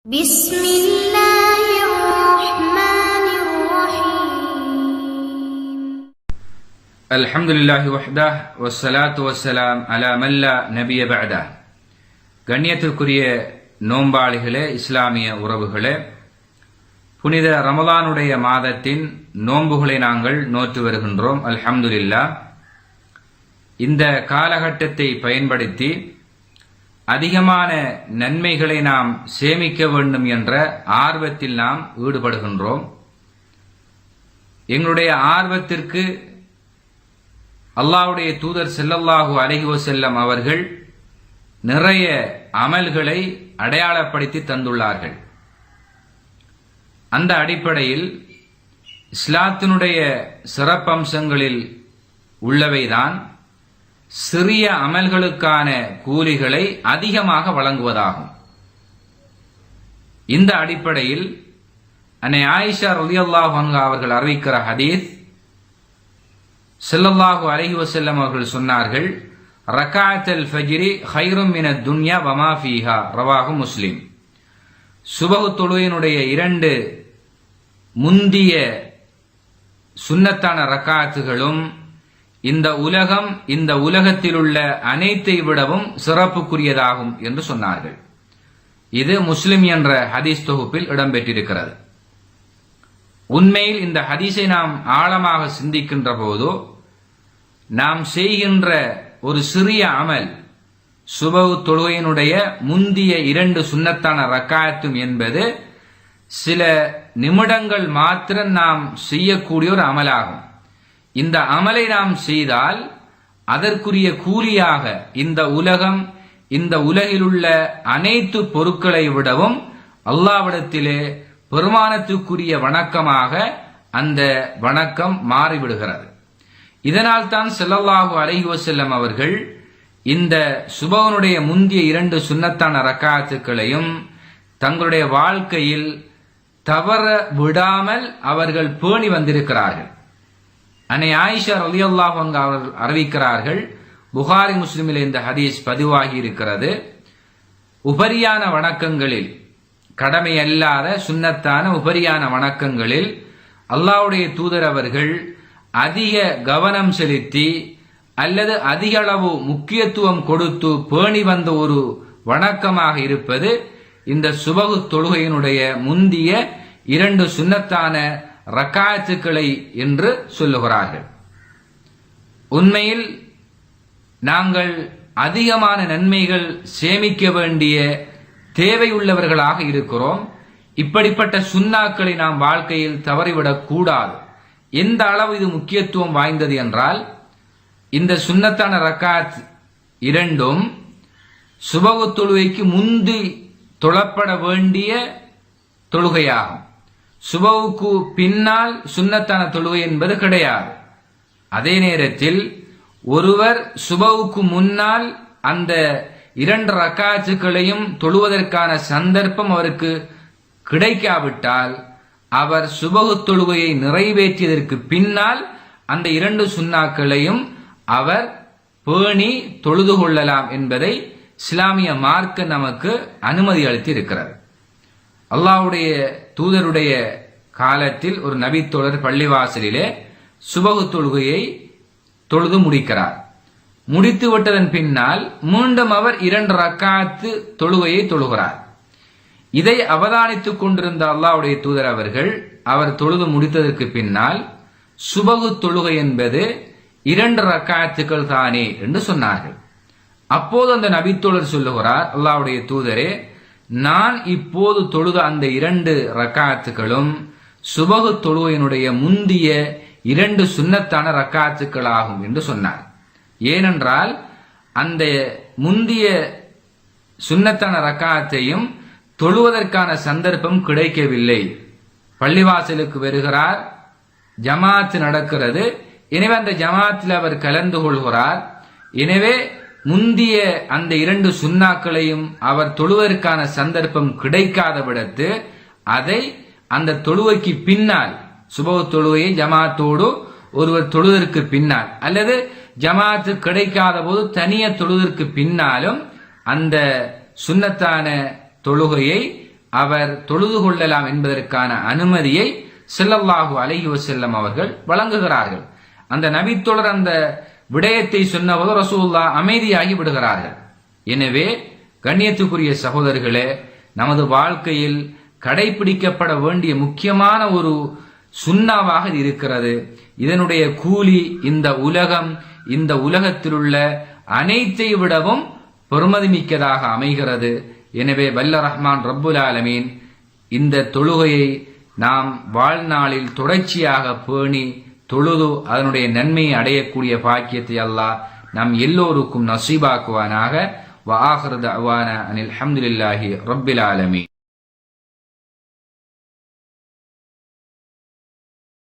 بسم الله الرحمن الرحيم الحمد لله وحده والصلاة والسلام على من لا نبي بعده. கண்ணியத்திற்குரிய நோம்பாளிகளே, இஸ்லாமிய உறவுகளே, புனித ரமலானுடைய மாதத்தின் நோன்புகளை நாங்கள் நோற்று வருகின்றோம். அல்ஹம்துலில்லாஹ். இந்த காலகட்டத்தை பயன்படுத்தி அதிகமான நன்மைகளை நாம் சேமிக்க வேண்டும் என்ற ஆர்வத்தில் நாம் ஈடுபடுகின்றோம். எங்களுடைய ஆர்வத்திற்கு அல்லாஹ்வுடைய தூதர் ஸல்லல்லாஹு அலைஹி வஸல்லம் அவர்கள் நிறைய அமல்களை அடையாளப்படுத்தி தந்துள்ளார்கள். அந்த அடிப்படையில் இஸ்லாத்தினுடைய சிறப்பம்சங்களில் உள்ளவைதான் சிறிய அமல்களுக்கான கூலிகளை அதிகமாக வழங்குவதாகும். இந்த அடிப்படையில் அன்னை ஆயிஷா ரலியல்லாஹு அன்ஹா அவர்கள் அறிவிக்கிற ஹதீஸ், ஸல்லல்லாஹு அலைஹி வஸல்லம் அவர்கள் சொன்னார்கள், ரகாஅத்துல் ஃபஜ்ரி கைரும் மினத் துன்யா வமா ஃபீஹா, ரவாஹு முஸ்லிம். சுபஹ் தொழுகையினுடைய 2 முந்திய சுன்னத்தான ரக்காத்துகளும் இந்த உலகம், இந்த உலகத்தில் உள்ள அனைத்தை விடவும் சிறப்புக்குரியதாகும் என்று சொன்னார்கள். இது முஸ்லிம் என்ற ஹதீஸ் தொகுப்பில் இடம்பெற்றிருக்கிறது. உண்மையில் இந்த ஹதீஸை நாம் ஆழமாக சிந்திக்கின்ற போது நாம் செய்கின்ற ஒரு சிறிய அமல், சுபஹ் தொழுகையினுடைய முந்திய 2 சுன்னத்தான ரக்காத்தும் என்பது சில நிமிடங்கள் மாத்திரம் நாம் செய்யக்கூடிய ஒரு அமலாகும். இந்த அமலை நாம் செய்தால் அதற்குரிய கூலியாக இந்த உலகம், இந்த உலகில் உள்ள அனைத்து பொருட்களை விடவும் அல்லாஹ்விடத்திலே பெருமானத்துக்குரிய வணக்கமாக அந்த வணக்கம் மாறிவிடுகிறது. இதனால் தான் ஸல்லல்லாஹு அலைஹி வஸல்லம் அவர்கள் இந்த சுபஹ்னுடைய முந்திய 2 சுன்னத்தான ரக்காத்துக்களையும் தங்களுடைய வாழ்க்கையில் தவற விடாமல் அவர்கள் பேணி வந்திருக்கிறார்கள். அன்னை ஆயிஷா ரலியல்லாஹு அன்ஹா அவர்கள் அறிவிக்கிறார்கள், புகாரி முஸ்லிமில் இந்த ஹதீஸ் பதிவாகி இருக்கிறது, உபரியான வணக்கங்களில், கடமை அல்லாத சுன்னத்தான உபரியான வணக்கங்களில் அல்லாஹ்வுடைய தூதர் அவர்கள் அதிக கவனம் செலுத்தி அல்லது அதிக அளவு முக்கியத்துவம் கொடுத்து பேணி வந்த ஒரு வணக்கமாக இருப்பது இந்த சுபஹ் தொழுகையினுடைய முந்திய 2 சுன்னத்தான ரக்காத்துக்களை என்று சொல்லுகிறார்கள். உண்மையில் நாங்கள் அதிகமான நன்மைகள் சேமிக்க வேண்டிய தேவையுள்ளவர்களாக இருக்கிறோம். இப்படிப்பட்ட சுன்னாக்களை நாம் வாழ்க்கையில் தவறிவிடக் கூடாது. எந்த அளவு இது முக்கியத்துவம் வாய்ந்தது என்றால், இந்த சுன்னத்தான ரக்காத் 2ம் சுபஹ் தொழுகைக்கு முந்தி தொழப்பட வேண்டிய தொழுகையாகும். சுபஹ்வுக்கு பின்னால் சுன்னத்தான தொழுகை என்பது கிடையாது. அதே நேரத்தில் ஒருவர் சுபஹ்வுக்கு முன்னால் அந்த 2 ரக்காத்துக்களையும் தொழுவதற்கான சந்தர்ப்பம் அவருக்கு கிடைக்காவிட்டால் அவர் சுபஹ் தொழுகையை நிறைவேற்றியதற்கு பின்னால் அந்த 2 சுன்னாக்களையும் அவர் பேணி தொழுது கொள்ளலாம் என்பதை இஸ்லாமிய மார்க்கம் நமக்கு அனுமதி அளித்து இருக்கிறது. அல்லாஹ்வுடைய தூதருடைய காலத்தில் ஒரு நபித்தோழர் பள்ளிவாசலிலே சுபஹ் தொழுகையை தொழுது முடிக்கிறார். முடித்து விட்டதன் பின்னால் மீண்டும் அவர் 2 ரக்காத்து தொழுகையை தொழுகிறார். இதை அவதானித்துக் கொண்டிருந்த அல்லாஹ்வுடைய தூதர் அவர்கள் அவர் தொழுது முடித்ததற்கு பின்னால் சுபஹ் தொழுகை என்பது 2 ரக்காத்துக்கள் தானே என்று சொன்னார்கள். அப்போது அந்த நபித்தோழர் சொல்லுகிறார், அல்லாஹ்வுடைய தூதரே, நான் இப்போது தொழுத அந்த 2 ரக்காத்துகளும் சுபஹ் தொழுகையினுடைய முந்திய 2 சுன்னத்தான ரக்காத்துக்களாகும் என்று சொன்னார். ஏனென்றால் அந்த முந்திய சுன்னத்தான ரக்காத்தையும் தொழுவதற்கான சந்தர்ப்பம் கிடைக்கவில்லை. பள்ளிவாசலுக்கு வருகிறார், ஜமாத் நடக்கிறது. எனவே அந்த ஜமாத்தில் அவர் கலந்து கொள்கிறார். எனவே முந்திய அந்த 2 சுன்னாக்களையும் அவர் தொழுவதற்கான சந்தர்ப்பம் கிடைக்காத விடத்து அதை அந்த தொழுவைக்கு பின்னால், சுபஹ் தொழுவையை ஜமாத்தோடு ஒருவர் தொழுவதற்கு பின்னால் அல்லது ஜமாத்து கிடைக்காத போது தனிய தொழுவதற்கு பின்னாலும் அந்த சுன்னத்தான தொழுகையை அவர் தொழுது கொள்ளலாம் என்பதற்கான அனுமதியை ஸல்லல்லாஹு அலைஹி வஸல்லம் அவர்கள் வழங்குகிறார்கள். அந்த நபித்தோழர் அந்த விடயத்தை சொன்னபோது ரசூலுல்லாஹ் அமைதியாகி விடுகிறார்கள். எனவே கண்ணியத்துக்குரிய சகோதரர்களே, நமது வாழ்க்கையில் கடைபிடிக்கப்பட வேண்டிய முக்கியமான ஒரு சுன்னாவாக இருக்கிறது. இதனுடைய கூலி இந்த உலகம், இந்த உலகத்தில் உள்ள அனைத்தை விடவும் பெருமதிமிக்கதாக அமைகிறது. எனவே வல்ல ரஹ்மான் ரப்புல் ஆலமீன் இந்த தொழுகையை நாம் வாழ்நாளில் தொடர்ச்சியாக பேணி தொழுது அதனுடைய நன்மையை அடையக்கூடிய பாக்கியத்தை அல்லாஹ் நம் எல்லோருக்கும் நசீபாக்குவானாக. வ ஆகிரு தஅவானா அனில் ஹம்துலில்லாஹி ரப்பில் ஆலமீன்.